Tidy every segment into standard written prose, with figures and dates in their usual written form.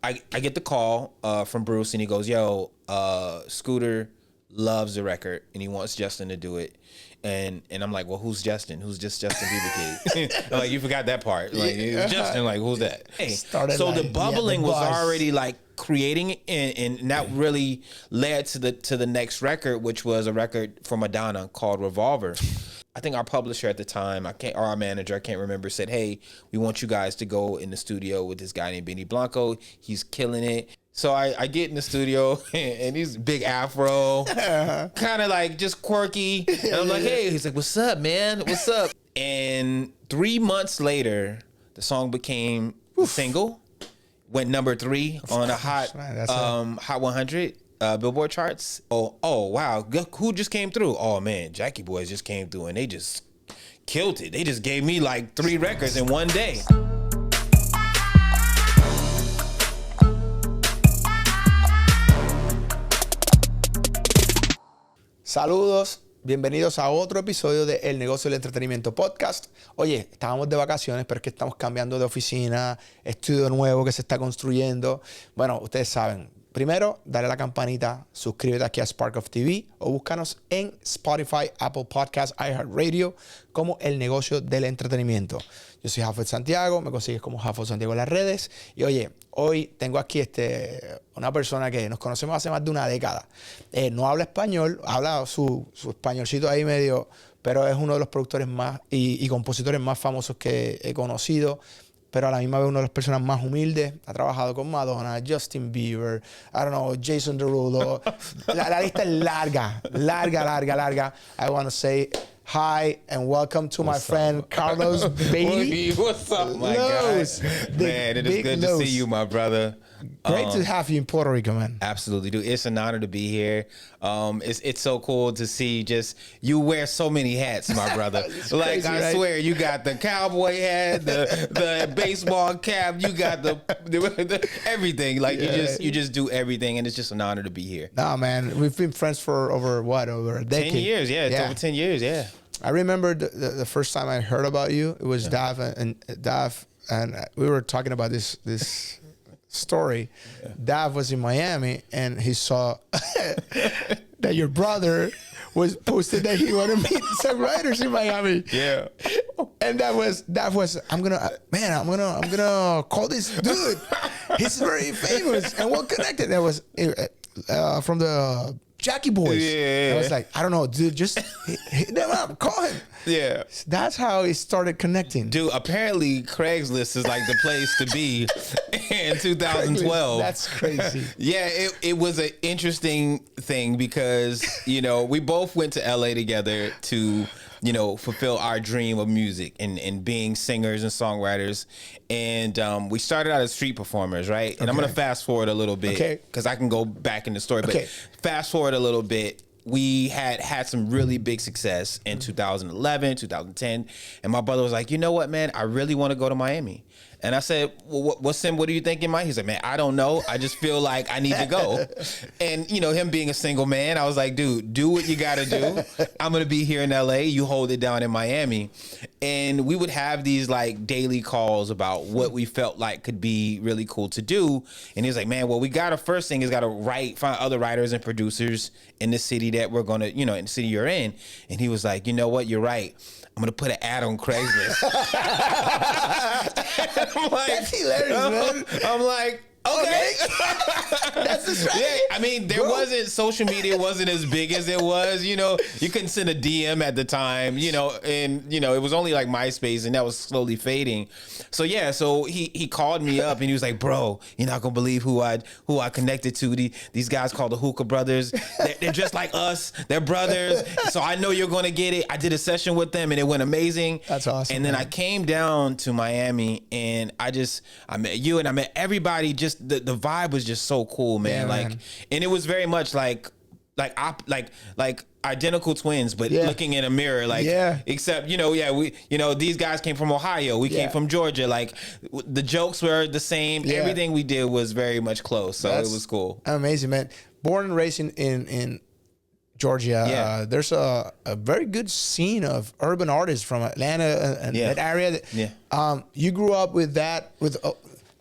I get the call from Bruce, and he goes, "Yo, Scooter loves the record, and he wants Justin to do it." And I'm like, well, who's Justin? Who's just Justin Bieber kid? I'm like, you forgot that part. Like, it's Justin. Like, who's that? Hey. So the bubbling was already like creating, and that really led to the next record, which was a record for Madonna called Revolver. I think our publisher at the time, or our manager, I can't remember, said, "Hey, we want you guys to go in the studio with this guy named Benny Blanco. He's killing it." So I get in the studio, and he's big afro, kind of like just quirky. And I'm like, "Hey," he's like, "What's up, man? What's up?" And 3 months later, the song became a single, went number 3 on a hot 100 Billboard charts. Oh, wow. Who just came through? Oh, man, Jackie Boys just came through, and they just killed it. They just gave me like 3 records in one day. Saludos, bienvenidos a otro episodio de El Negocio del Entretenimiento Podcast. Oye, estábamos de vacaciones, pero es que estamos cambiando de oficina, estudio nuevo que se está construyendo. Bueno, ustedes saben, primero, dale a la campanita, suscríbete aquí a Sparkof TV o búscanos en Spotify, Apple Podcasts, iHeartRadio como El Negocio del Entretenimiento. Yo soy Jafo Santiago, me consigues como Jafo Santiago en las redes. Y oye, hoy tengo aquí una persona que nos conocemos hace más de una década. No habla español, habla su españolcito ahí medio, pero es uno de los productores más y compositores más famosos que he conocido. Pero a la misma vez uno de las personas más humildes. Ha trabajado con Madonna, Justin Bieber, Jason Derulo. La lista es larga. I want to say hi and welcome to my friend Carlos Battey. What's up, my guy? Man, it is good to see you, my brother. Great to have you in Puerto Rico, man. Absolutely, dude. It's an honor to be here. It's so cool to see just you wear so many hats, my brother. Like, crazy, I swear, you got the cowboy hat, the baseball cap, you got the everything. Like, you just do everything, and it's just an honor to be here. Nah, man, we've been friends for over a decade. 10 years, yeah. It's over 10 years, yeah. I remember the first time I heard about you. It was Dav and we were talking about this story. Yeah. Dav was in Miami and he saw that your brother was posted that he wanted to meet songwriters in Miami. Yeah. And that was I'm gonna call this dude. He's very famous and well connected. That was from the Jackie Boys. Yeah. I was like, I don't know, dude, just hit them up, call him. Yeah. That's how it started connecting. Dude, apparently Craigslist is like the place to be in 2012. That's crazy. Yeah, it was an interesting thing because, we both went to LA together to, fulfill our dream of music and being singers and songwriters. And we started out as street performers, right? And I'm going to fast forward a little bit because I can go back in the story. But fast forward a little bit. We had some really big success in 2011, 2010. And my brother was like, you know what, man? I really want to go to Miami. And I said, well, what do you think in Miami? He said, man, I don't know. I just feel like I need to go. And, him being a single man, I was like, dude, do what you got to do. I'm going to be here in LA. You hold it down in Miami. And we would have these like daily calls about what we felt like could be really cool to do. And he was like, man, well, first thing is got to find other writers and producers in the city that we're going to, in the city you're in. And he was like, you know what? You're right. I'm going to put an ad on Craigslist. I'm like, that's hilarious, man. I'm like, okay. That's the strategy. Yeah, I mean, social media wasn't as big as it was, you couldn't send a DM at the time, and, it was only like MySpace and that was slowly fading. So, yeah, so he called me up and he was like, bro, you're not going to believe who I connected to. These guys called the Hookah Brothers. They're just like us. They're brothers. So I know you're going to get it. I did a session with them and it went amazing. That's awesome. And then I came down to Miami and I met you and I met everybody. Just the vibe was just so cool, man. Man. And it was very much like identical twins, but looking in a mirror, except, these guys came from Ohio. We came from Georgia. Like, the jokes were the same. Yeah. Everything we did was very much close. So it was cool. Amazing, man. Born and raised in Georgia. Yeah. There's a very good scene of urban artists from Atlanta and that area. You grew up with that,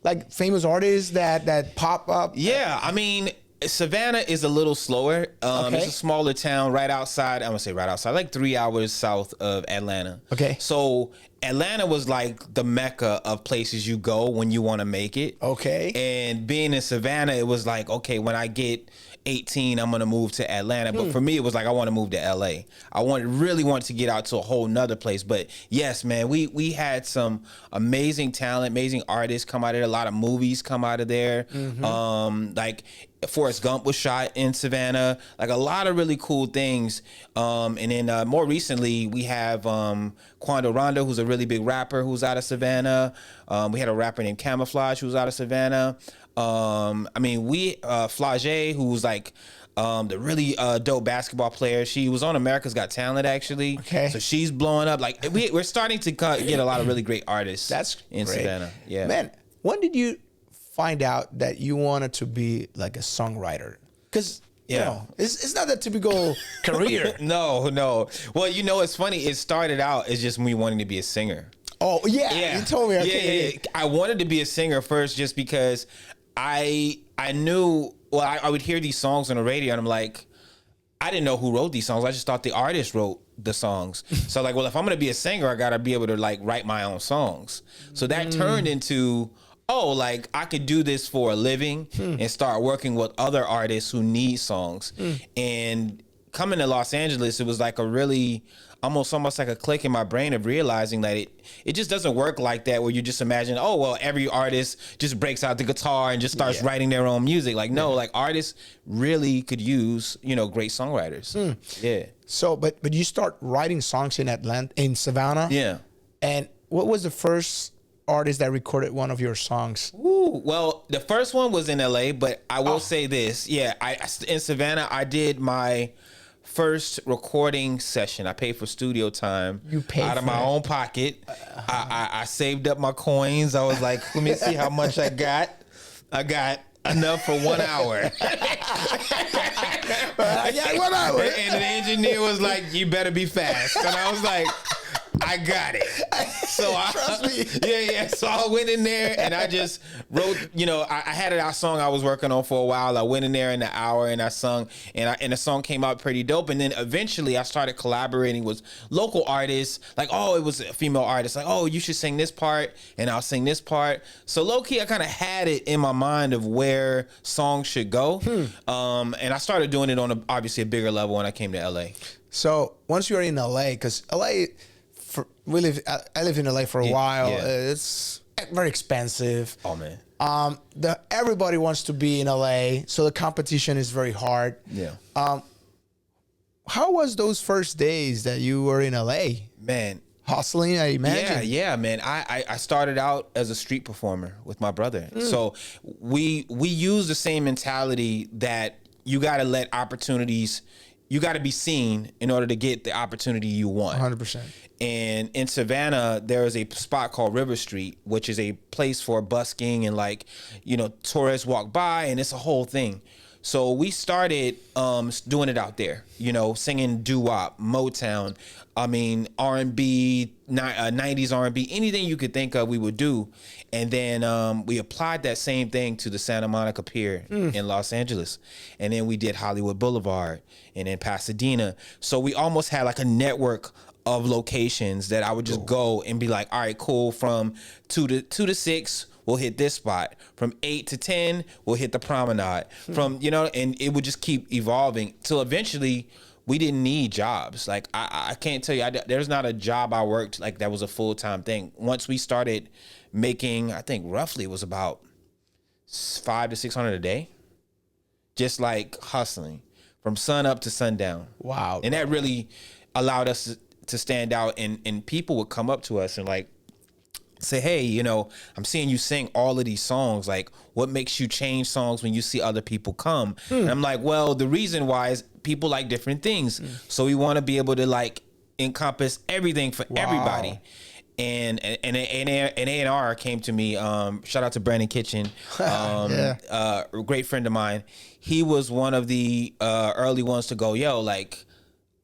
like famous artists that pop up? Yeah, I mean, Savannah is a little slower. Okay. It's a smaller town right outside. I'm gonna say right outside, like 3 hours south of Atlanta. Okay. So Atlanta was like the mecca of places you go when you want to make it. Okay. And being in Savannah, it was like, okay, when I get 18, I'm gonna move to Atlanta. But for me, it was like I want to move to LA. Really want to get out to a whole nother place. But yes, man, we had some amazing talent, amazing artists come out of there. A lot of movies come out of there. Like Forrest Gump was shot in Savannah. Like a lot of really cool things. And then more recently, we have Quando Rondo, who's a really big rapper who's out of Savannah. We had a rapper named Camouflage who's out of Savannah. I mean, Flage, who's like the really dope basketball player. She was on America's Got Talent, actually. Okay. So she's blowing up. Like we're starting to get a lot of really great artists. That's in great. Savannah. Yeah, Man, when did you find out that you wanted to be like a songwriter? Because you know, it's not a typical career. No. Well, you know, it's funny. It started out as just me wanting to be a singer. Oh yeah, you told me. Okay. Yeah. I wanted to be a singer first, just because I knew. Well, I would hear these songs on the radio, and I'm like, I didn't know who wrote these songs. I just thought the artist wrote the songs. So like, well, if I'm gonna be a singer, I gotta be able to like write my own songs. So that turned into, oh, like I could do this for a living and start working with other artists who need songs. And coming to Los Angeles, it was like a really almost like a click in my brain of realizing that it just doesn't work like that, where you just imagine, oh, well, every artist just breaks out the guitar and just starts writing their own music. Like, no, like artists really could use, great songwriters. Yeah. So, but you start writing songs in Savannah. Yeah. And what was the first artist that recorded one of your songs? Ooh, well, the first one was in LA, but I will say this. Yeah, in Savannah, I did my first recording session. I paid for studio time. You paid out of for my it? own pocket. I saved up my coins. I was like, let me see how much I got. I got enough for 1 hour. I got 1 hour. And the engineer was like, you better be fast. And I was like, I got it. So Trust me. Yeah. So I went in there and I just wrote, I had a song I was working on for a while. I went in there in an hour and I sung, and the song came out pretty dope. And then eventually I started collaborating with local artists. Like, oh, it was a female artist. Like, oh, you should sing this part and I'll sing this part. So low key, I kind of had it in my mind of where songs should go. And I started doing it on obviously a bigger level when I came to LA. So once you're in LA, because LA, I lived in LA for a while. Yeah. It's very expensive. Oh man. Everybody wants to be in LA, so the competition is very hard. Yeah. How was those first days that you were in LA? Man. Hustling, I imagine. Yeah, man. I started out as a street performer with my brother. So we use the same mentality that you got to let opportunities, you got to be seen in order to get the opportunity you want. 100%. And in Savannah, there is a spot called River Street, which is a place for busking and like, tourists walk by, and it's a whole thing. So we started doing it out there, singing doo-wop, Motown, R&B, 90s R&B, anything you could think of we would do. And then we applied that same thing to the Santa Monica Pier in Los Angeles. And then we did Hollywood Boulevard and then Pasadena. So we almost had like a network of locations that I would just go and be like, all right, cool, from 2 to 6, we'll hit this spot. From 8 to 10, we'll hit the promenade. And it would just keep evolving till eventually we didn't need jobs. Like I can't tell you, there's not a job I worked like that was a full-time thing. Once we started making, I think roughly it was about $500 to $600 a day, just like hustling from sun up to sundown. Wow. And that really allowed us to stand out, and people would come up to us and like say, hey, I'm seeing you sing all of these songs. Like, what makes you change songs when you see other people come? And I'm like, well, the reason why is people like different things. So we want to be able to like encompass everything for everybody. And an A&R came to me. Shout out to Brandon Kitchen, a great friend of mine. He was one of the early ones to go, yo, like,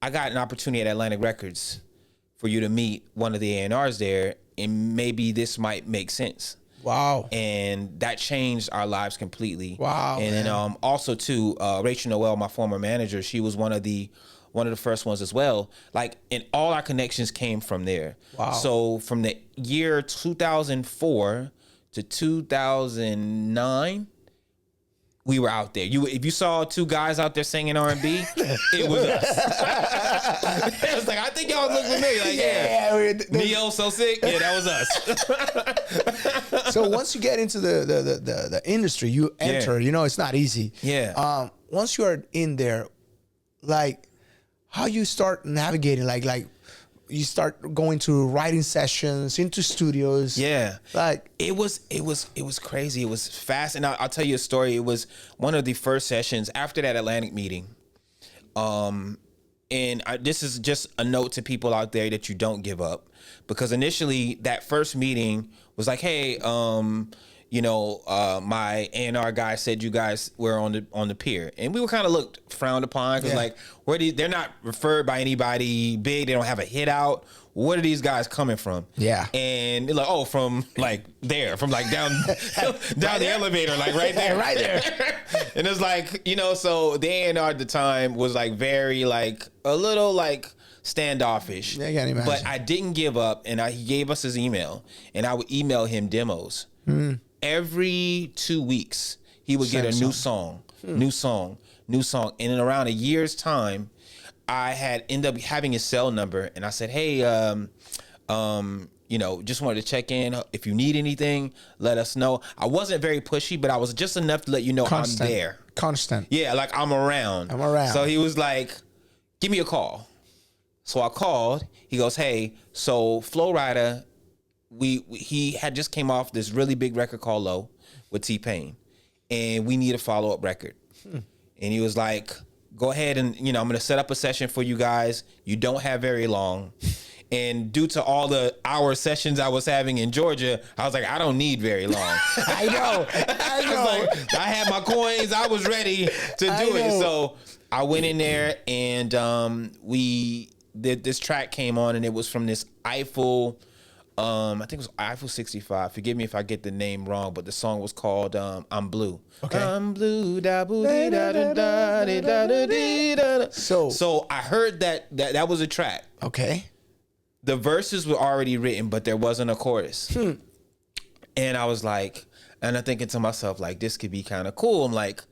I got an opportunity at Atlantic Records for you to meet one of the A&Rs there, and maybe this might make sense. Wow. And that changed our lives completely. Wow. And then also too, Rachel Noel, my former manager, she was one of the first ones as well. Like, and all our connections came from there. Wow. So from the year 2004 to 2009, we were out there. If you saw two guys out there singing R&B, it was us. It was like, I think y'all look familiar. Like, Neo, So Sick. Yeah, that was us. So once you get into the industry, you enter. You know, it's not easy. Yeah. Once you are in there, like, how you start navigating, like you start going to writing sessions, into studios. Yeah. Like, it Yeah. And they're like, oh, from like there, from like down the elevator, like right there, right there. And it's like, so the A&R at the time was like very like a little like standoffish. Yeah, I can't imagine. But I didn't give up, and he gave us his email, and I would email him demos. Every 2 weeks, he would get a new song. And in around a year's time, I had ended up having his cell number, and I said, hey, just wanted to check in. If you need anything, let us know. I wasn't very pushy, but I was just enough to let you know I'm there. Constant. Yeah, like I'm around. So he was like, give me a call. So I called. He goes, hey, so Flo-rida, he had just came off this really big record called Low with T-Pain, and we need a follow-up record. And he was like, go ahead and, I'm going to set up a session for you guys. You don't have very long. And due to all the hour sessions I was having in Georgia, I was like, I don't need very long. I know. I had my coins. I was ready to do it. So I went in there, and this track came on, and it was from this Eiffel, I think it was Eiffel 65. Forgive me if I get the name wrong, but the song was called I'm Blue. Okay. I'm blue, da boo dee da da da dee da da dee da. So I heard that was a track. Okay. The verses were already written, but there wasn't a chorus. And I was like, and I'm thinking to myself, like, this could be kind of cool. I'm like,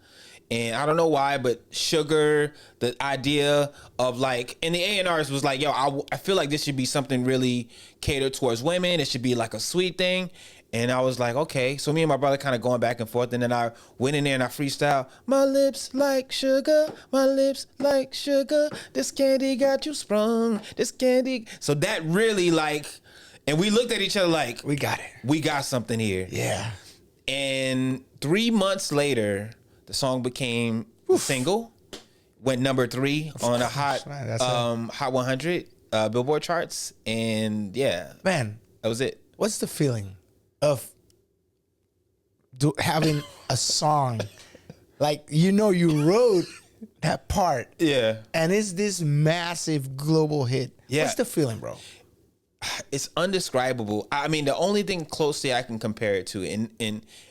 and I don't know why, but Sugar, the idea of like, and the A&Rs was like, yo, I feel like this should be something really catered towards women. It should be like a sweet thing. And I was like, okay. So me and my brother kind of going back and forth. And then I went in there and I freestyle. My lips like sugar. My lips like sugar. This candy got you sprung. This candy. So that really like, and we looked at each other like, we got it. We got something here. Yeah. And 3 months later, the song became a single, went number 3 on a hot 100 Billboard charts, and yeah, man, that was it. What's the feeling of having a song like you wrote that part, and it's this massive global hit? What's the feeling, bro? It's undescribable. I mean, the only thing closely I can compare it to, and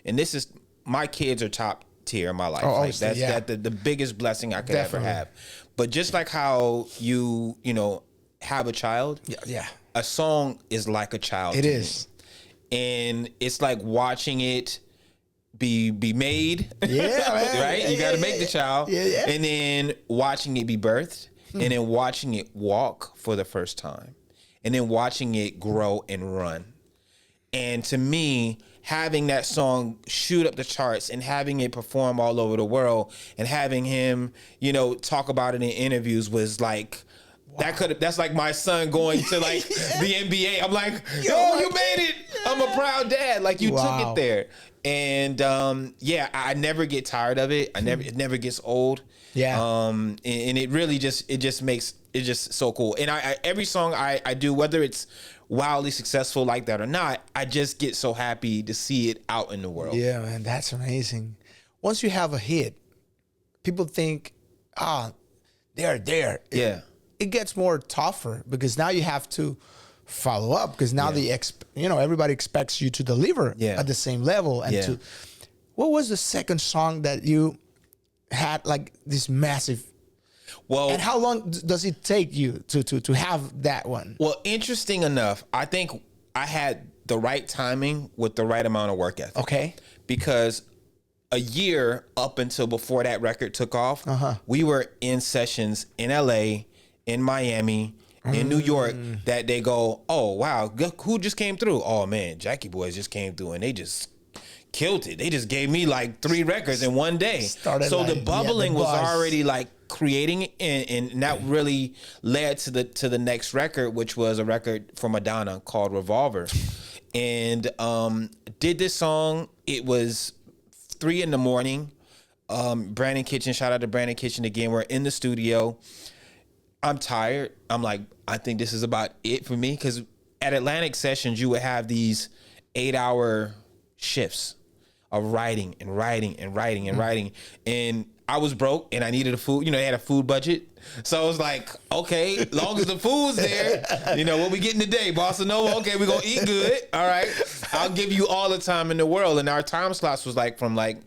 this is, my kids are top tier in my life. Like that's the biggest blessing I could ever have. But just like how you have a child, a song is like a child. It is, and it's like watching it be made. Yeah, man. Right. You got to make the child, and then watching it be birthed, and then watching it walk for the first time, and then watching it grow and run. And to me, having that song shoot up the charts and having it perform all over the world and having him, talk about it in interviews was like, that's like my son going to like the NBA. I'm like, yo, you made it. I'm a proud dad. Like, you took it there. And I never get tired of it. It never gets old. Yeah. And it really just makes it just so cool. And every song I do, whether it's wildly successful like that or not, I just get so happy to see it out in the world. Yeah, man, that's amazing. Once you have a hit, people think, they're there. It gets more tougher because now you have to follow up because now everybody expects you to deliver at the same level. And what was the second song that you had like this massive? Well, and how long does it take you to have that one? Well, interesting enough, I think I had the right timing with the right amount of work ethic. Okay. Because a year up until before that record took off, we were in sessions in LA, in Miami, in New York, that they go, oh, wow, who just came through? Oh, man, Jackie Boys just came through and they just killed it. They just gave me like 3 records in one day. So like, the bubbling was already like creating, and that really led to the next record, which was a record for Madonna called Revolver. And did this song. It was 3 a.m. Brandon Kitchen, shout out to Brandon Kitchen again. We're in the studio. I'm tired. I'm like, I think this is about it for me, because at Atlantic Sessions you would have these 8-hour shifts of writing and writing and writing and writing. And I was broke and I needed a food. They had a food budget. So I was like, okay, long as the food's there, what we getting today? Bossa Nova? Okay, we're going to eat good. All right. I'll give you all the time in the world. And our time slots was like from like,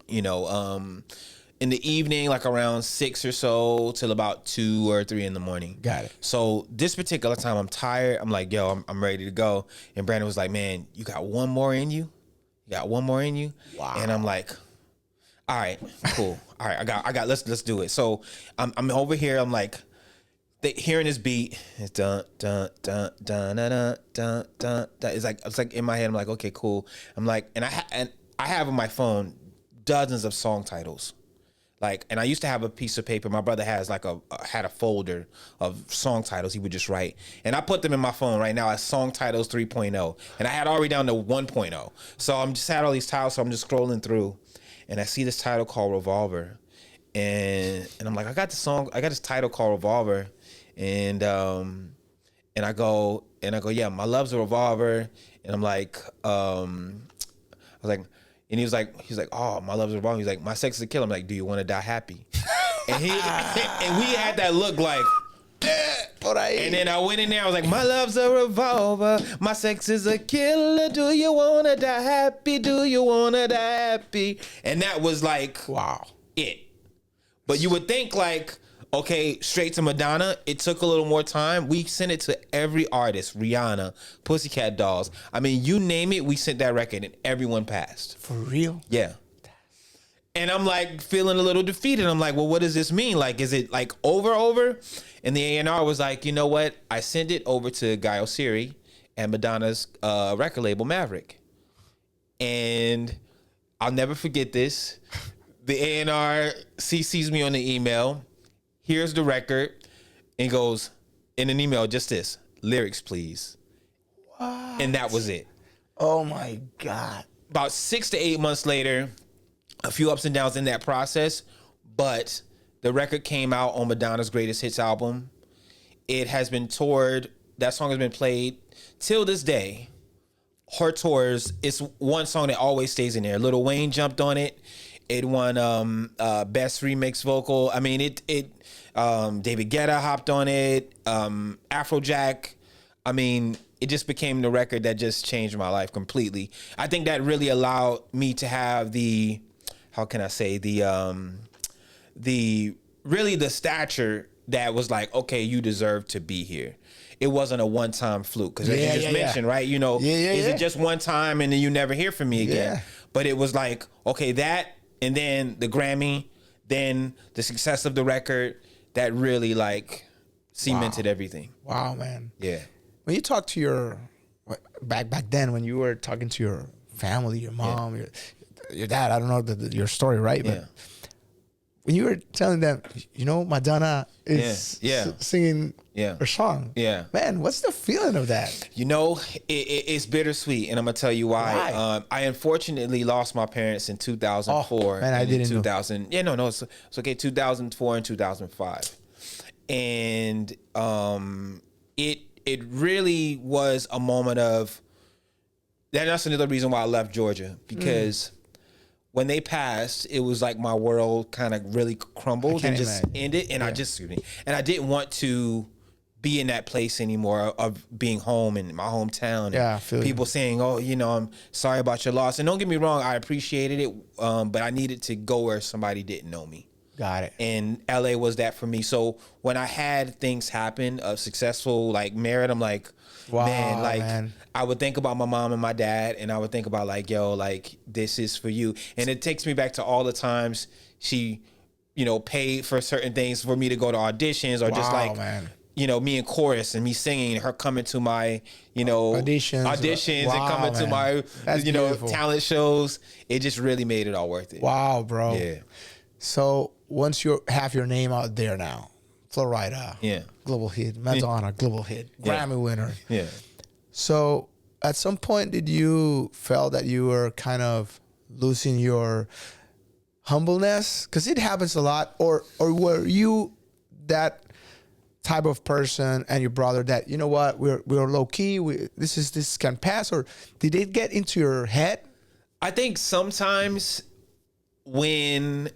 in the evening, like around 6 or so till about 2 or 3 in the morning. Got it. So this particular time I'm tired. I'm like, yo, I'm ready to go. And Brandon was like, man, you got one more in you? You got one more in you? Wow. And I'm like, all right, cool. All right, I got. Let's do it. So I'm over here. I'm like, hearing this beat. It's dun dun dun dun dun dun dun. It's like in my head. I'm like, okay, cool. I'm like, and I have on my phone dozens of song titles. Like, and I used to have a piece of paper. My brother has like had a folder of song titles he would just write. And I put them in my phone right now as song titles 3.0. And I had already down to 1.0. So I'm just had all these titles. So I'm just scrolling through. And I see this title called Revolver. And I'm like, I got this title called Revolver. And I go, yeah, my love's a revolver. And I'm like, I was like, and he's like, oh, my love's a revolver. He's like, my sex is a killer. I'm like, do you want to die happy? And we had that look like, and then I went in there. I was like, my love's a revolver. My sex is a killer. Do you want to die happy? Do you want to die happy? And that was like, wow, it. But you would think like, okay, straight to Madonna. It took a little more time. We sent it to every artist, Rihanna, Pussycat Dolls. I mean, you name it, we sent that record and everyone passed. For real? Yeah. And I'm like feeling a little defeated. I'm like, well, what does this mean? Like, is it like over? And the A&R was like, you know what? I sent it over to Guy Osiri and Madonna's record label, Maverick. And I'll never forget this. The A&R CCs me on the email. Here's the record. And goes, in an email, just this. Lyrics, please. What? And that was it. Oh, my God. About 6 to 8 months later, a few ups and downs in that process, but the record came out on Madonna's Greatest Hits album. It has been toured. That song has been played till this day. Her tours, it's one song that always stays in there. Lil Wayne jumped on it. It won Best Remix Vocal. I mean, David Guetta hopped on it. Afrojack. I mean, it just became the record that just changed my life completely. I think that really allowed me to have the stature that was like, okay, you deserve to be here. It wasn't a one-time fluke, because as you just mentioned, right? Is it just one time and then you never hear from me again? Yeah. But it was like, okay, that, and then the Grammy, then the success of the record, that really like cemented everything. Wow, man. Yeah. When you talk to your back then, when you were talking to your family, your mom, your dad, I don't know your story, right? But when you were telling them, Madonna is singing her song. Yeah. Man, what's the feeling of that? It's bittersweet, and I'm going to tell you why. I unfortunately lost my parents in 2004. Oh, man, I didn't 2000. know. Yeah, it's okay, 2004 and 2005. And it really was a moment of, that's another reason why I left Georgia, because when they passed, it was like my world kind of really crumbled and just ended. And I didn't want to be in that place anymore of being home in my hometown. Yeah, and I feel people saying, "Oh, I'm sorry about your loss." And don't get me wrong, I appreciated it, but I needed to go where somebody didn't know me. Got it. And LA was that for me. So when I had things happen, a successful like merit, I'm like, Wow, man. I would think about my mom and my dad, and I would think about like, yo, like this is for you. And it takes me back to all the times she, paid for certain things for me to go to auditions or just like, man. Me in chorus and me singing, and her coming to my, auditions Wow, and coming to my, That's beautiful. talent shows. It just really made it all worth it. Wow, bro. Yeah. So once you have your name out there now, Flo-rida, Yeah. global hit, Madonna, global hit, Grammy winner. Yeah. So at some point, did you feel that you were kind of losing your humbleness? Because it happens a lot. Or were you that type of person and your brother that, you know what, we're low key, this can pass? Or did it get into your head? I think sometimes when,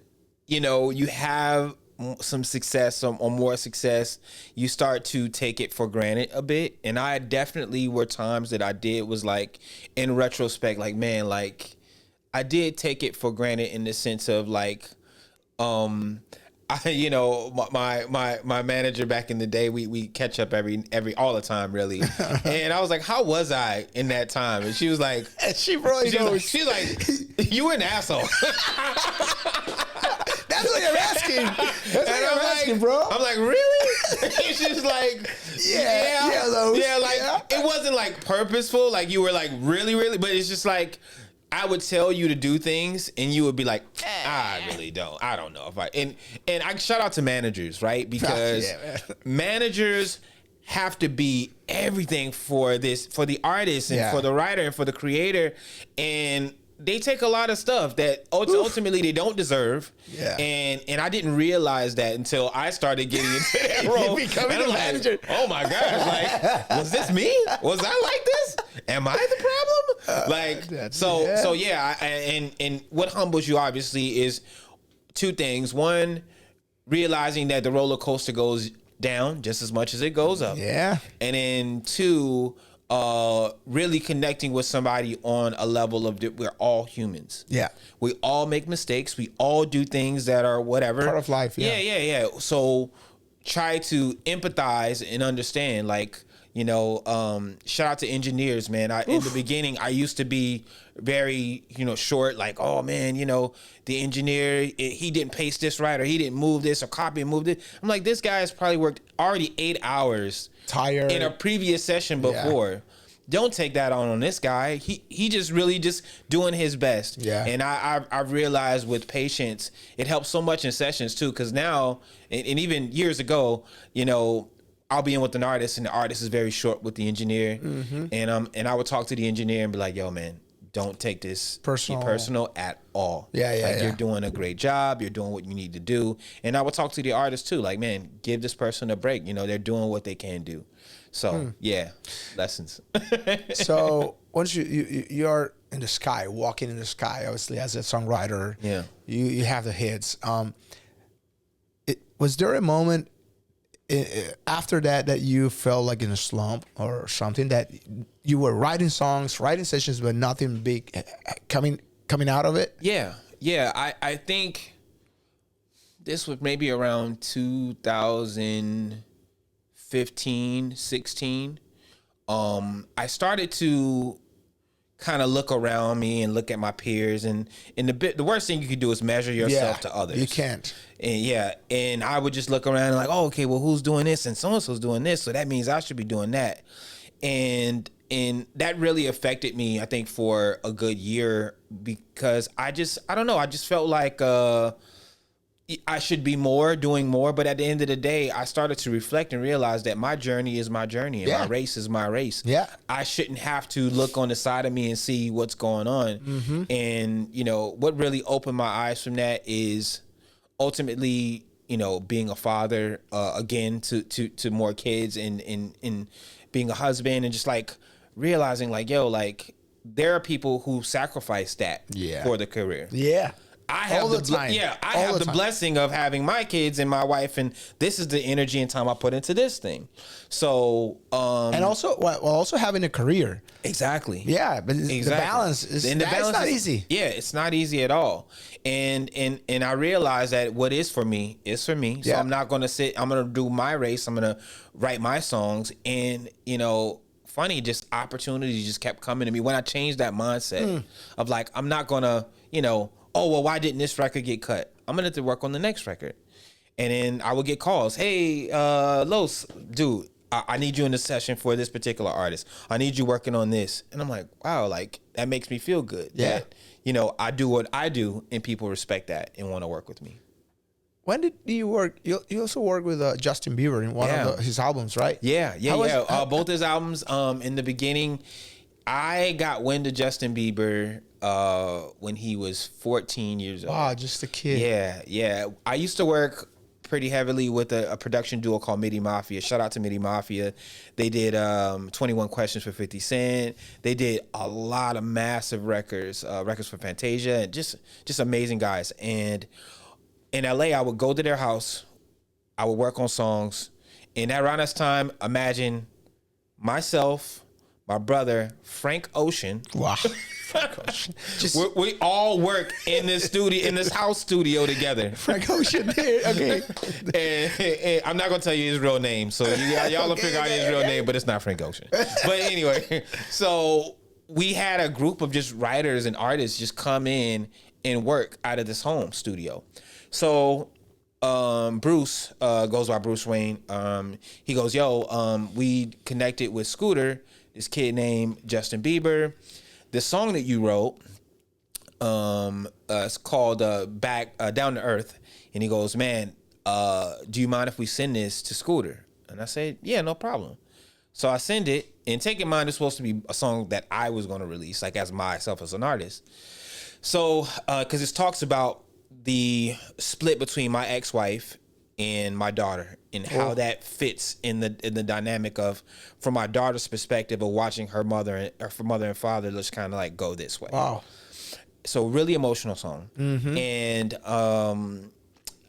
you have some success or more success, you start to take it for granted a bit. And I definitely were times that I did was like, in retrospect, like, man, like I did take it for granted in the sense of like, my manager back in the day, we catch up all the time, really. And I was like, how was I in that time? And she was like, She probably knows. she's like, you were an asshole. That's what you're asking. That's what And you're asking, bro. I'm like, really? And she's like, it wasn't like purposeful. Like you were like really, really, but it's just like, I would tell you to do things and you would be like, I really don't. I don't know if and I shout out to managers, right? Because managers have to be everything for the artist and for the writer and for the creator. And they take a lot of stuff that ultimately they don't deserve. Yeah. And I didn't realize that until I started getting into that role. Becoming a manager. Oh my gosh. Like, was this me? Was I like this? Am I the problem? And what humbles you obviously is two things. One, realizing that the roller coaster goes down just as much as it goes up. Yeah. And then two, really connecting with somebody on a level of we're all humans. Yeah. We all make mistakes. We all do things that are whatever. Part of life. Yeah. So try to empathize and understand, like, shout out to engineers, man. In the beginning, I used to be very, short, like, oh man, the engineer, he didn't paste this right, or he didn't move this or copy and moved it. I'm like, this guy has probably worked already 8 hours tired in a previous session before. Yeah. Don't take that on this guy. He just really just doing his best. Yeah. And I've realized with patience, it helps so much in sessions too. Because now, and even years ago, I'll be in with an artist and the artist is very short with the engineer. Mm-hmm. And I would talk to the engineer and be like, yo, man, don't take this personal at all. You're doing a great job. You're doing what you need to do. And I would talk to the artist too. Like, man, give this person a break. They're doing what they can do. So, lessons. So once you're in the sky, walking in the sky, obviously as a songwriter, you have the hits. Was there a moment after that you felt like in a slump or something, that you were writing songs, writing sessions, but nothing big coming out of it? Yeah. I think this was maybe around 2015, 16. I started to kind of look around me and look at my peers, and the worst thing you could do is measure yourself to others. You can't. And I would just look around and like, oh, okay, well, who's doing this? And so-and-so's doing this, so that means I should be doing that. And that really affected me, I think, for a good year, because I don't know, I just felt like I should be doing more. But at the end of the day, I started to reflect and realize that my journey is my journey and my race is my race. Yeah. I shouldn't have to look on the side of me and see what's going on. Mm-hmm. And, what really opened my eyes from that is ultimately, being a father, again, to more kids and being a husband, and just like realizing like, yo, like there are people who sacrifice that for the career. Yeah. I have All the time. I have the blessing of having my kids and my wife, and this is the energy and time I put into this thing. So, and also having a career. Exactly. Yeah, but the balance is not easy. Yeah, it's not easy at all. And I realize that what is for me is for me. So I'm not going to sit. I'm going to do my race. I'm going to write my songs. And funny, just opportunities just kept coming to me when I changed that mindset of like, I'm not going to, oh, well, why didn't this record get cut? I'm going to have to work on the next record. And then I would get calls. Hey, Los, dude, I need you in the session for this particular artist. I need you working on this. And I'm like, wow, like that makes me feel good. Yeah. That, I do what I do and people respect that and want to work with me. When did you work? You also worked with Justin Bieber in one of his albums, right? Yeah. Both his albums. In the beginning, I got wind of Justin Bieber when he was 14 years old. Wow, just a kid. Yeah. I used to work pretty heavily with a production duo called Midi Mafia. Shout out to Midi Mafia. They did 21 Questions for 50 Cent. They did a lot of massive records for Fantasia, and just amazing guys. And in LA, I would go to their house. I would work on songs. And around this time, imagine myself, my brother, Frank Ocean. Wow. We all work in this studio, in this house studio together. Frank Ocean, okay. And I'm not gonna tell you his real name, so y'all will figure out his real name, but it's not Frank Ocean. But anyway, so we had a group of just writers and artists just come in and work out of this home studio. So Bruce goes by Bruce Wayne. He goes, we connected with Scooter, this kid named Justin Bieber. The song that you wrote, it's called Down to Earth. And he goes, man, do you mind if we send this to Scooter? And I said, yeah, no problem. So I send it, and take in mind it's supposed to be a song that I was going to release, like as myself as an artist. So, because it talks about the split between my ex-wife and my daughter, and how that fits in the dynamic of, from my daughter's perspective of watching her mother and father just kind of like go this way. Wow. So really emotional song. Mm-hmm. And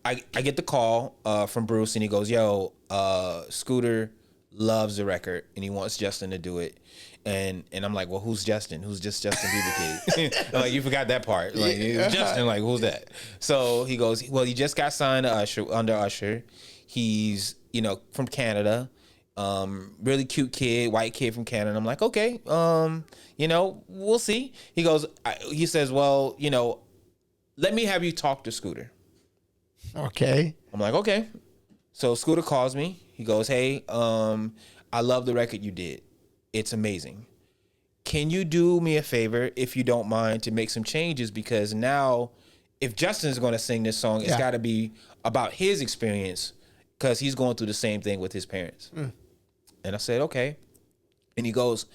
I get the call from Bruce, and he goes, Scooter loves the record and he wants Justin to do it. And I'm like, well, who's Justin? Who's just Justin Bieber kid? Like, you forgot that part. Like, Justin, like, who's that? So he goes, well, he just got signed to under Usher. He's, from Canada. Really cute kid, white kid from Canada. I'm like, okay, we'll see. He says, well, let me have you talk to Scooter. Okay. I'm like, okay. So Scooter calls me. He goes, hey, I love the record you did. It's amazing. Can you do me a favor, if you don't mind, to make some changes? Because now, if Justin's going to sing this song, it's got to be about his experience, because he's going through the same thing with his parents. And I said, okay. And he goes,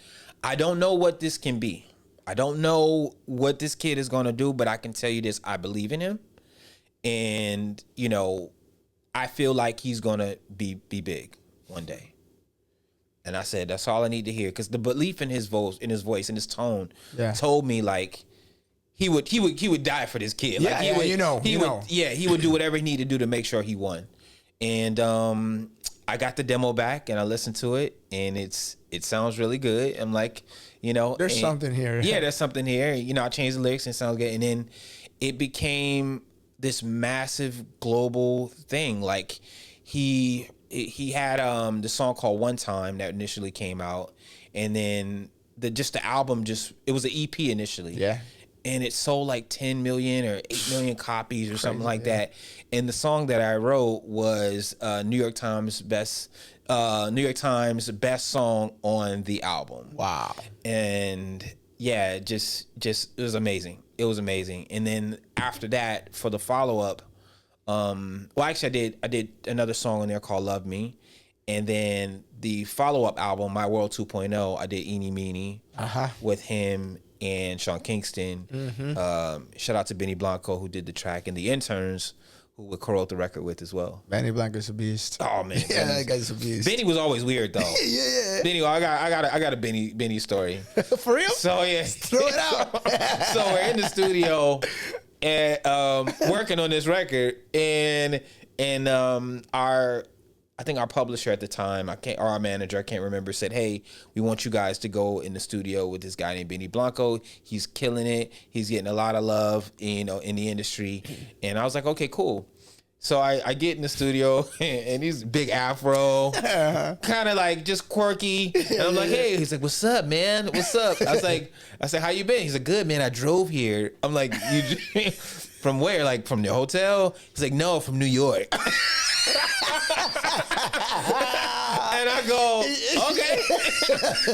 I don't know what this can be. I don't know what this kid is going to do, but I can tell you this. I believe in him. And, I feel like he's going to be big one day. And I said, that's all I need to hear, because the belief in his voice, in his tone, told me like he would die for this kid. Yeah, like he would do whatever he needed to do to make sure he won. And I got the demo back and I listened to it, and it sounds really good. I'm like, there's something here. Yeah, there's something here. I changed the lyrics and it sounds good. And then it became this massive global thing. Like he had the song called One Time that initially came out, and then the album it was an EP initially. Yeah. And it sold like 10 million or 8 million copies or something like that. And the song that I wrote was New York Times best song on the album. Wow. And yeah, just it was amazing. It was amazing. And then after that, for the follow-up, actually, I did another song on there called Love Me. And then the follow-up album, My World 2.0, I did Eenie Meenie with him and Sean Kingston. Mm-hmm. Shout out to Benny Blanco, who did the track, and the Interns, who we co-wrote the record with as well. Benny Blanco's a beast. Oh man, yeah, that guy's a beast. Benny was always weird though. Yeah. Benny, I got a Benny story. For real? So yeah, throw it out. So we're in the studio. and working on this record, and I think our publisher at the time, or our manager, I can't remember, said, "Hey, we want you guys to go in the studio with this guy named Benny Blanco. He's killing it. He's getting a lot of love, in the industry." And I was like, "Okay, cool." So I get in the studio, and he's big afro, kind of like just quirky. And I'm like, "Hey," he's like, "What's up, man? What's up?" I said, "How you been?" He's like, "Good, man. I drove here." I'm like, "You from where? Like from the hotel?" He's like, "No, from New York." And I go, "Okay."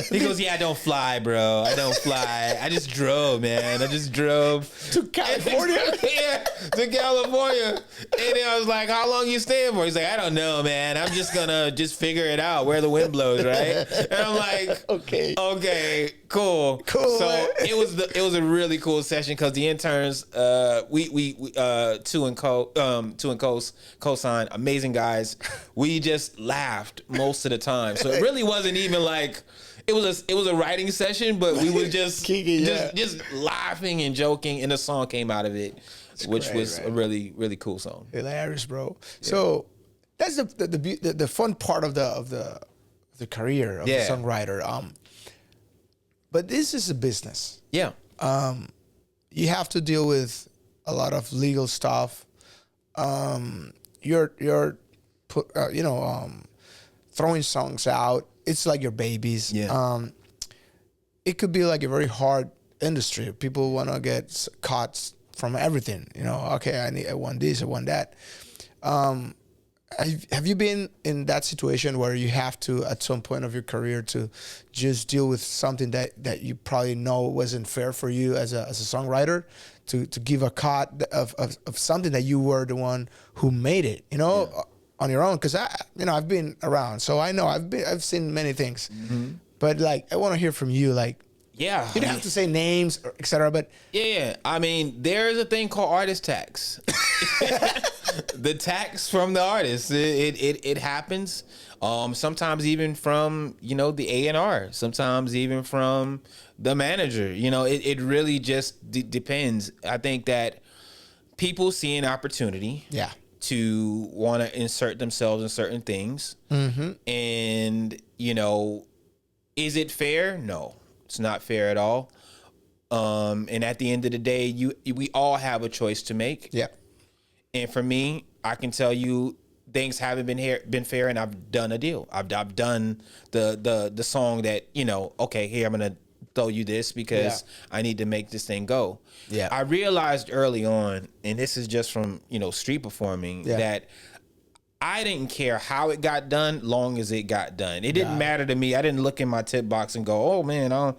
He goes, "Yeah, I don't fly, bro. I don't fly. I just drove, man. I just drove To California? Yeah, to California." And then I was like, "How long you staying for?" He's like, "I don't know, man. I'm just gonna figure it out where the wind blows, right?" And I'm like, okay, cool. So it was a really cool session because the interns, we two and co-sign, amazing guys. We just laughed most of the time, so it really wasn't even like it was a writing session, but we were just just laughing and joking, and the song came out of it, which was a really, really cool song. Hilarious, bro. Yeah. So that's the fun part of the career of the songwriter. But this is a business. Yeah. You have to deal with a lot of legal stuff. You're throwing songs out. It's like your babies. Yeah. It could be like a very hard industry. People want to get cuts from everything. Okay, I want this, I want that. Have you been in that situation where you have to, at some point of your career, to just deal with something that you probably know wasn't fair for you as a songwriter, to give a cut of something that you were the one who made it, on your own? Because I've been around, so I know I've seen many things. Mm-hmm. But like, I want to hear from you, like. Yeah, you don't have to say names, etc. But yeah, I mean, there's a thing called artist tax. The tax from the artist, it happens. Sometimes even from the A&R. Sometimes even from the manager. It really just depends. I think that people see an opportunity. Yeah. To want to insert themselves in certain things, and is it fair? No. It's not fair at all. And at the end of the day, we all have a choice to make. Yeah. And for me, I can tell you things haven't been fair, and I've done a deal. I've done the song that, okay, here, I'm going to throw you this because I need to make this thing go. Yeah. I realized early on, and this is just from, street performing, that I didn't care how it got done, long as it got done. It didn't matter to me. I didn't look in my tip box and go, "Oh man, I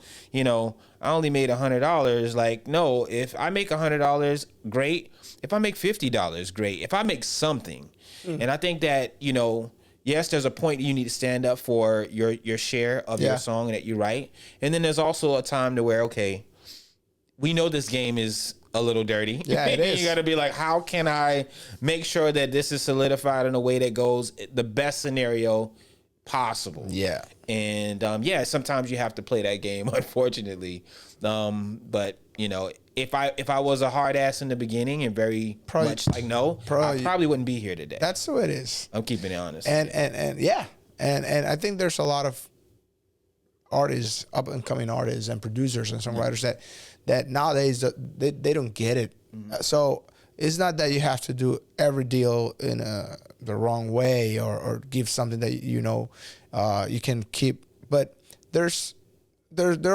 only made $100." Like, no, if I make $100, great. If I make $50, great. If I make something, and I think that yes, there's a point you need to stand up for your share of your song that you write, and then there's also a time to where, okay, we know this game is a little dirty. Yeah, it is. You got to be like, how can I make sure that this is solidified in a way that goes the best scenario possible? Yeah. And sometimes you have to play that game, unfortunately. But if I was a hard ass in the beginning and very much like no, I probably wouldn't be here today. That's the way it is. I'm keeping it honest. And I think there's a lot of artists, up and coming artists and producers and songwriters that nowadays they don't get it. So it's not that you have to do every deal in the wrong way or give something that you can keep, but there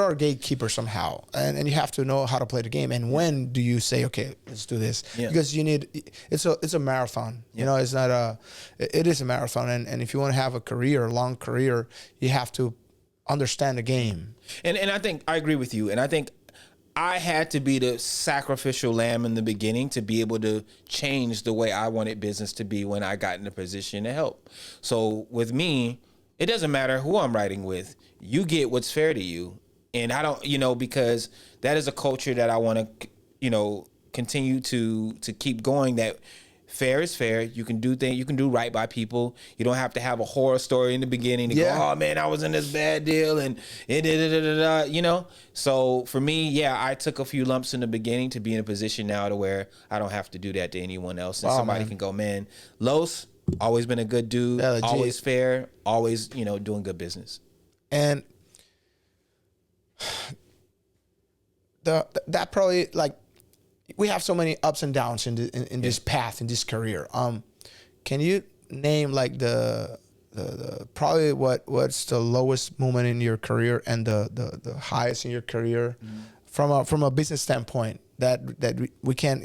are gatekeepers somehow, and you have to know how to play the game. And when do you say, okay, let's do this? Because it's a marathon. It's not it is a marathon, and if you want to have a long career, you have to understand the game. And I think I agree with you, and I think I had to be the sacrificial lamb in the beginning to be able to change the way I wanted business to be when I got in a position to help. So with me, it doesn't matter who I'm writing with. You get what's fair to you. And I don't, because that is a culture that I want to, continue to keep going, that fair is fair. You can do things. You can do right by people. You don't have to have a horror story in the beginning to go, oh man, I was in this bad deal and it, you know. So for me, yeah, I took a few lumps in the beginning to be in a position now to where I don't have to do that to anyone else, and somebody can go, man, Los always been a good dude, always fair, always doing good business. And that probably, like, we have so many ups and downs in this path, in this career. Can you name like the probably what's the lowest moment in your career and the highest in your career from a business standpoint that we can,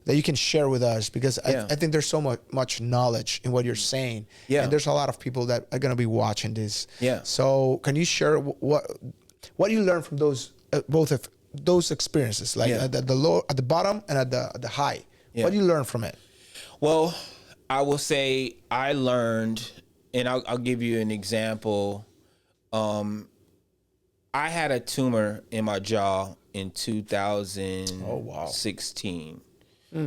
that you can share with us? Because I think there's so much knowledge in what you're saying. Yeah. And there's a lot of people that are going to be watching this. Yeah. So can you share what you learned from those both of those experiences, like at the low, at the bottom, and at the high? What do you learn from it? Well, I will say I learned, and I'll give you an example. I had a tumor in my jaw in 2016.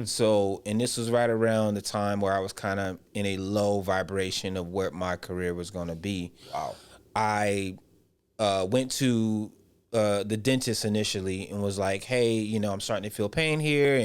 So, and this was right around the time where I was kind of in a low vibration of where my career was going to be. Wow. I went to the dentist initially and was like, hey, I'm starting to feel pain here.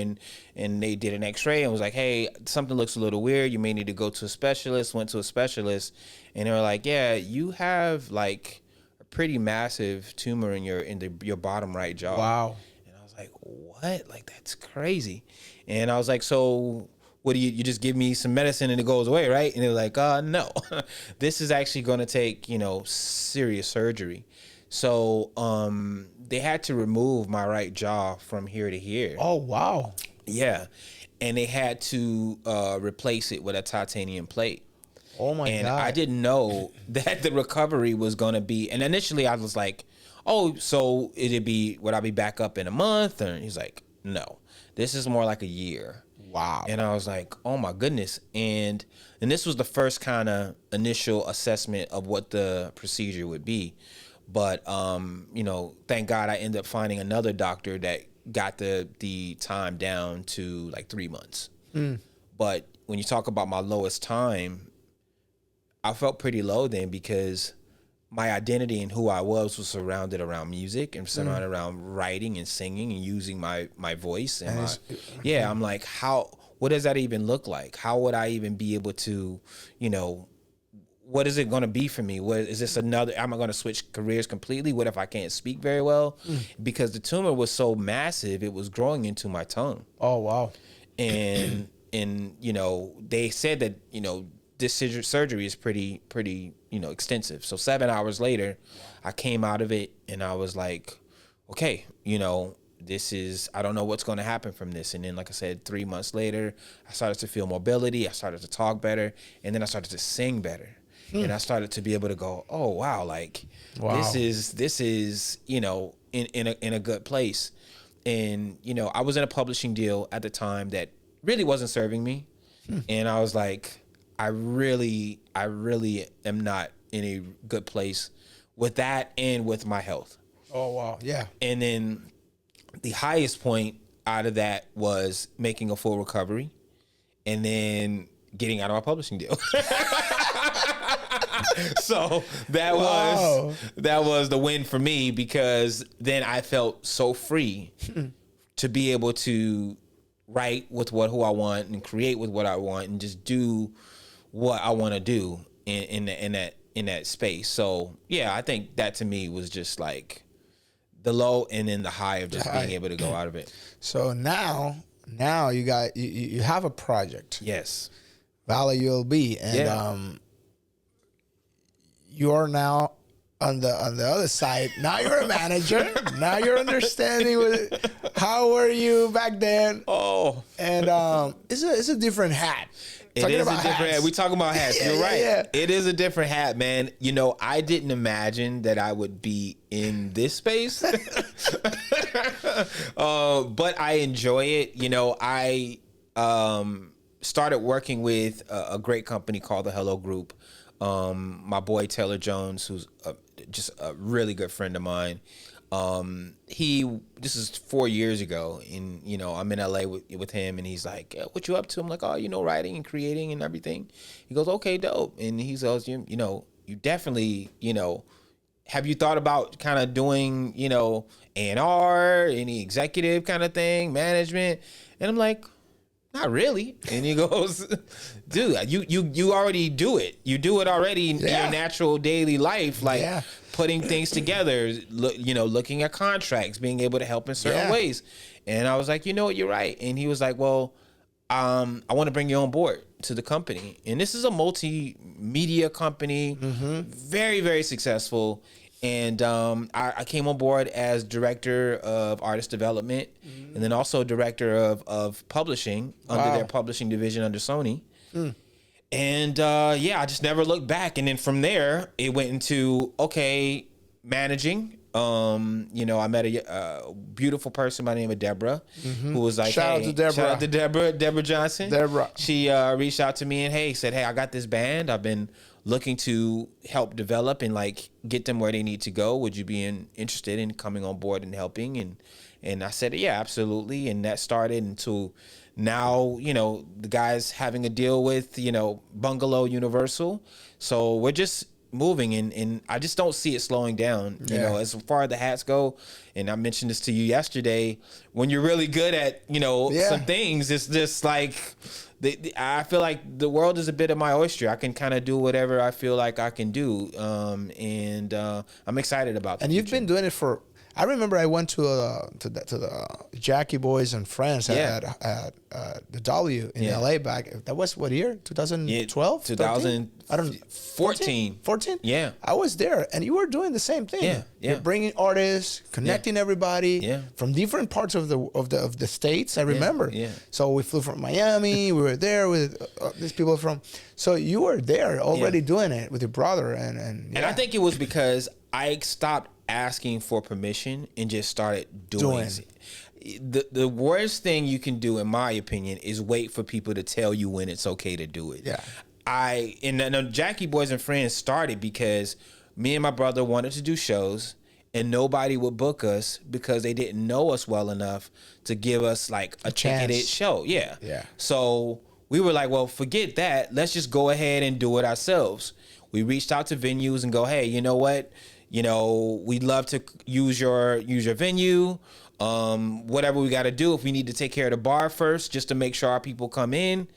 And they did an x-ray and was like, hey, something looks a little weird. You may need to go to a specialist. Went to a specialist and they were like, yeah, you have like a pretty massive tumor in your bottom right jaw. Wow. And I was like, what? Like, that's crazy. And I was like, so what do you just give me some medicine and it goes away, right? And they were like, no, this is actually going to take, serious surgery. So they had to remove my right jaw from here to here. Oh, wow. Yeah. And they had to replace it with a titanium plate. Oh, my God. And I didn't know that the recovery was going to be. And initially I was like, oh, so would I be back up in a month? And he's like, no, this is more like a year. Wow. And I was like, oh my goodness. And this was the first kind of initial assessment of what the procedure would be. But, thank God I ended up finding another doctor that got the time down to like 3 months. But when you talk about my lowest time, I felt pretty low then because my identity and who I was surrounded around music and surrounded around writing and singing and using my voice. And I'm like, what does that even look like? How would I even be able to, what is it going to be for me? What is this another? Am I going to switch careers completely? What if I can't speak very well? Because the tumor was so massive, it was growing into my tongue. Oh, wow. And they said that, this surgery is pretty, extensive. So 7 hours later, I came out of it and I was like, okay, I don't know what's going to happen from this. And then, like I said, 3 months later, I started to feel mobility. I started to talk better. And then I started to sing better. And I started to be able to go, oh, wow, this is, in a good place. And, I was in a publishing deal at the time that really wasn't serving me. And I was like, I really am not in a good place with that and with my health. Oh, wow. Yeah. And then the highest point out of that was making a full recovery and then getting out of my publishing deal. So that was the win for me because then I felt so free to be able to write with who I want and create with what I want and just do what I want to do in that space. So yeah, I think that to me was just like the low and then the high of just being able to go out of it. So now you have a project. Yes. Valley ULB, and you are now on the other side. Now you're a manager. Now you're understanding how were you back then? Oh, and it's a different hat. It is a different hat. We talking about hats. You're right. Yeah. It is a different hat, man. I didn't imagine that I would be in this space, but I enjoy it. I started working with a great company called the Hello Group. My boy Taylor Jones, who's just a really good friend of mine, This is 4 years ago, and I'm in LA with him, and he's like, what you up to? I'm like, oh, writing and creating and everything. He goes, okay, dope. And he goes, you definitely, have you thought about kind of doing, A&R, any executive kind of thing, management? And I'm like, not really. And he goes, dude, you already do it. You do it already in your natural daily life, like putting things together, looking at contracts, being able to help in certain ways. And I was like, you know what, you're right. And he was like, well, I want to bring you on board to the company. And this is a multimedia company, very, very successful. And I came on board as director of artist development, and then also director of publishing under their publishing division under Sony. And I just never looked back. And then from there, it went into managing. I met a beautiful person by the name of Deborah, who was like, shout out to Deborah Johnson. She reached out to me and said, hey, I got this band. I've been looking to help develop and like get them where they need to go. Would you be interested in coming on board and helping? And I said, yeah, absolutely. And that started into now, the guys having a deal with, Bungalow Universal. So we're just moving, and I just don't see it slowing down. As far as the hats go, and I mentioned this to you yesterday, when you're really good at some things, it's just like I feel like the world is a bit of my oyster. I can kind of do whatever I feel like I can do, and I'm excited about that. And you've been doing it for. I remember I went to the Jackie Boys and Friends at the W in LA back. That was what year? 2012? 2014. I don't know. 14? Yeah. I was there, and you were doing the same thing. Yeah. You're bringing artists, connecting everybody from different parts of the states. I remember. Yeah. So we flew from Miami. We were there with these people from. So you were there already doing it with your brother, and I think it was because I stopped asking for permission and just started doing it. The worst thing you can do, in my opinion, is wait for people to tell you when it's okay to do it. Yeah. The Jackie Boys and Friends started because me and my brother wanted to do shows, and nobody would book us because they didn't know us well enough to give us like a ticketed show. Yeah. So we were like, well, forget that. Let's just go ahead and do it ourselves. We reached out to venues and go, hey, you know what? We'd love to use your venue. Whatever we got to do, if we need to take care of the bar first, just to make sure our people come in.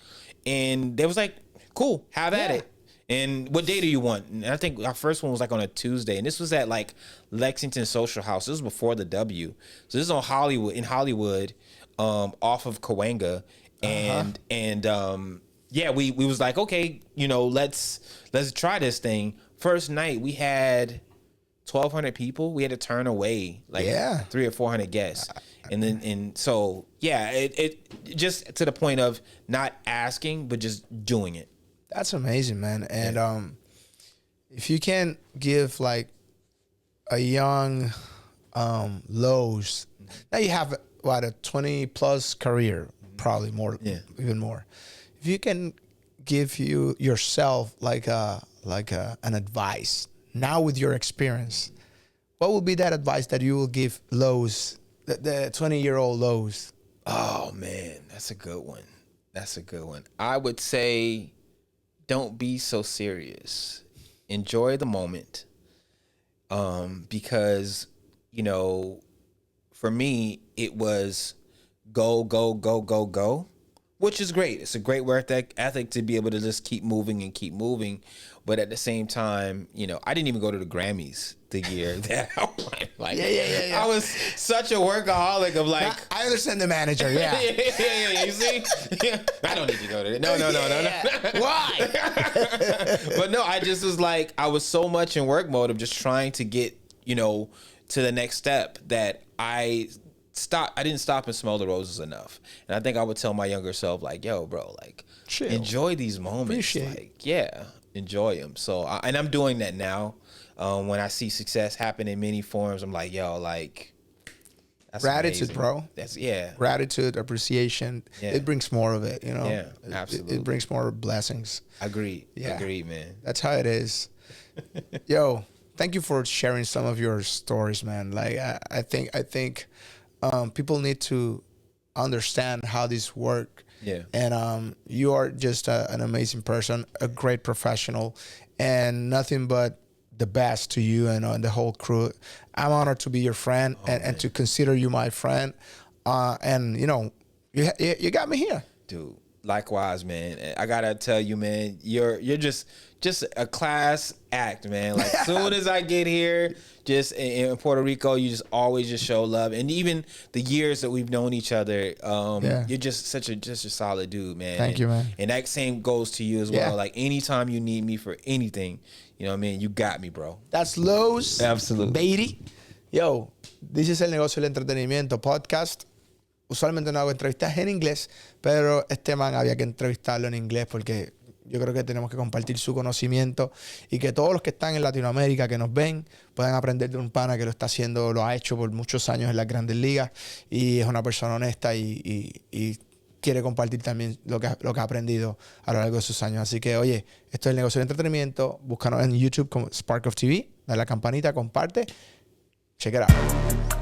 And they was like, cool, have at it. And what day do you want? And I think our first one was like on a Tuesday, and this was at like Lexington Social House. This was before the W. So this is on Hollywood, off of Cahuenga. And we was like, okay, let's try this thing. First night we had 1,200 people. We had to turn away like 300 or 400 guests. It just to the point of not asking, but just doing it. That's amazing, man. And if you can give like a young Lowe's, now you have a 20 plus career, probably more, even more. If you can give yourself like an advice now with your experience, what would be that advice that you will give Lowe's, the 20-year-old Lowe's? Oh man, that's a good one. I would say, don't be so serious. Enjoy the moment. Because, for me, it was go, which is great. It's a great work ethic to be able to just keep moving. But at the same time, I didn't even go to the Grammys the year that I went. Like, I was such a workaholic of like. I understand the manager. Yeah. You see? I don't need to go to it. No. Why? But no, I just was like, I was so much in work mode of just trying to get, to the next step that I didn't stop and smell the roses enough. And I think I would tell my younger self, like, yo, bro, like, chill. Enjoy these moments. Enjoy them. So, and I'm doing that now. When I see success happen in many forms, I'm like, yo, like, that's gratitude, amazing. bro. That's gratitude, appreciation. Yeah. It brings more of it, Yeah, absolutely. It brings more blessings. Agreed, man. That's how it is. Yo, thank you for sharing some of your stories, man. Like I think people need to understand how this works. Yeah. And you are just an amazing person, a great professional, and nothing but the best to you and the whole crew. I'm honored to be your friend and to consider you my friend. And you know, you got me here, dude. Likewise, man. I gotta tell you, man, you're just a class act, man. Like soon as I get here, just in Puerto Rico, you just always just show love, and even the years that we've known each other, you're just such a solid dude, man. Thank you, man. And that same goes to you as well. Like anytime you need me for anything, you know what I mean, you got me, bro. That's Lowe's. Absolutely. Batey. Yo, this is El Negocio del Entretenimiento podcast. Usualmente no hago entrevistas en inglés, pero este man había que entrevistarlo en inglés porque yo creo que tenemos que compartir su conocimiento y que todos los que están en Latinoamérica, que nos ven, puedan aprender de un pana que lo está haciendo, lo ha hecho por muchos años en las grandes ligas y es una persona honesta y quiere compartir también lo que ha aprendido a lo largo de sus años. Así que, oye, esto es El Negocio del Entretenimiento. Búscanos en YouTube como Sparkof TV, dale a la campanita, comparte. Check it out.